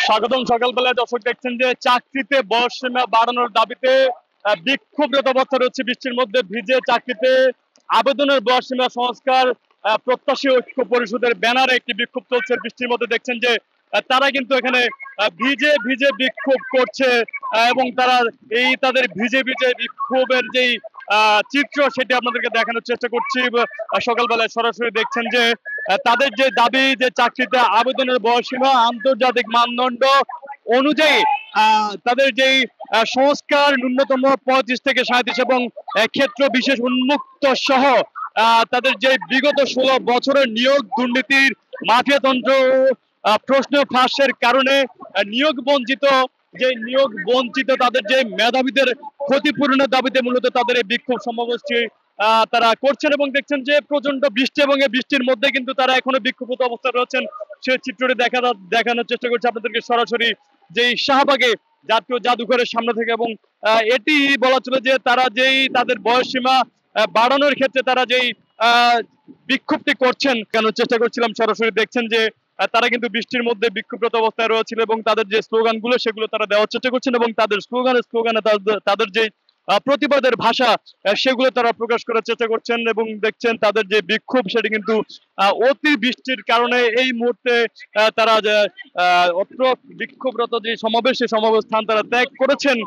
স্বাগতম। সকালবেলা দর্শক দেখছেন যে চাকরিতে বয়সসীমা বাড়ানোর দাবিতে বিক্ষোভরত অবস্থা রয়েছে। বৃষ্টির মধ্যে ভিজে চাকরিতে আবেদনের বয়সসীমা সংস্কার প্রত্যাশী ঐক্য পরিষদের ব্যানারে একটি বিক্ষোভ চলছে। বৃষ্টির মধ্যে দেখছেন যে তারা কিন্তু এখানে ভিজে ভিজে বিক্ষোভ করছে এবং তারা এই তাদের ভিজে ভিজে বিক্ষোভের যেই চিত্র সেটি আপনাদেরকে দেখানোর চেষ্টা করছি। সকালবেলায় সরাসরি দেখছেন যে তাদের যে দাবি যে চাকরিতে আবেদনের বয়সসীমা আন্তর্জাতিক মানদণ্ড অনুযায়ী তাদের যেই সংস্কার ন্যূনতম 35 থেকে 37 এবং ক্ষেত্র বিশেষ উন্মুক্ত সহ তাদের যে বিগত 16 বছরের নিয়োগ দুর্নীতির মাফিয়াতন্ত্র প্রশ্ন ফাঁসের কারণে নিয়োগ বঞ্চিত তাদের যে মেধাবীদের ক্ষতিপূরণের দাবিতে মূলত তাদের এই বিক্ষোভ সমাবেশটি তারা করছেন এবং দেখছেন যে প্রচন্ড বৃষ্টি এবং এই বৃষ্টির মধ্যে কিন্তু তারা এখনো বিক্ষুব্ধ অবস্থায় রয়েছেন। সেই চিত্রটি দেখানোর চেষ্টা করছে আপনাদেরকে সরাসরি যেই শাহবাগে জাতীয় জাদুঘরের সামনে থেকে। এবং এটি বলা চলে যে তারা যেই তাদের বয়সসীমা বাড়ানোর ক্ষেত্রে তারা যেই বিক্ষোভটি করছেন কেন চেষ্টা করছিলাম। সরাসরি দেখছেন যে তারা কিন্তু বৃষ্টির মধ্যে বিক্ষুব্ধ অবস্থায় রয়েছিল এবং তাদের যে স্লোগানগুলো সেগুলো তারা দেওয়ার চেষ্টা করছেন এবং তাদের স্লোগানে তাদের যে প্রতিবাদের ভাষা সেগুলো তারা প্রকাশ করার চেষ্টা করছেন এবং দেখছেন তাদের যে বিক্ষোভ সেটি কিন্তু অতি বৃষ্টির কারণে এই মুহূর্তে তারা অত্র বিক্ষোভরত যে সমাবেশ সেই সমাবেশ স্থান তারা ত্যাগ করেছেন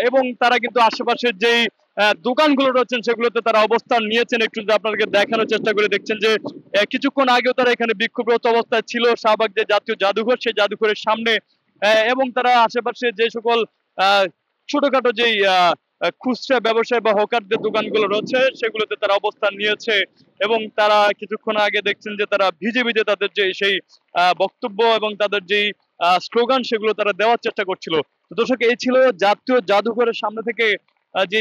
এবং তারা কিন্তু আশেপাশের যেই দোকানগুলো রয়েছেন সেগুলোতে তারা অবস্থান নিয়েছেন। একটু আপনাদেরকে দেখানোর চেষ্টা করে দেখছেন যে কিছুক্ষণ আগেও তারা এখানে বিক্ষোভরত অবস্থায় ছিল শাহবাগ যে জাতীয় জাদুঘর সেই জাদুঘরের সামনে এবং তারা আশেপাশে যে সকল ছোটখাটো যেই খুচরা ব্যবসায় বা হকারদের দোকানগুলো রয়েছে সেগুলোতে তারা অবস্থান নিয়েছে এবং তারা কিছুক্ষণ আগে দেখছেন যে তারা ভিজে ভিজে তাদের যে সেই বক্তব্য এবং তাদের যেই স্লোগান সেগুলো তারা দেওয়ার চেষ্টা করছিল। তো দর্শক, এই ছিল জাতীয় জাদুঘরের সামনে থেকে যে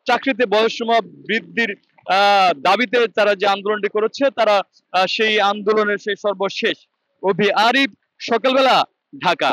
চাকরিতে বয়সসীমা বৃদ্ধির দাবিতে তারা যে আন্দোলনটি করেছে তারা সেই আন্দোলনের সেই সর্বশেষ। অভি আরিফ, সকালবেলা, ঢাকা।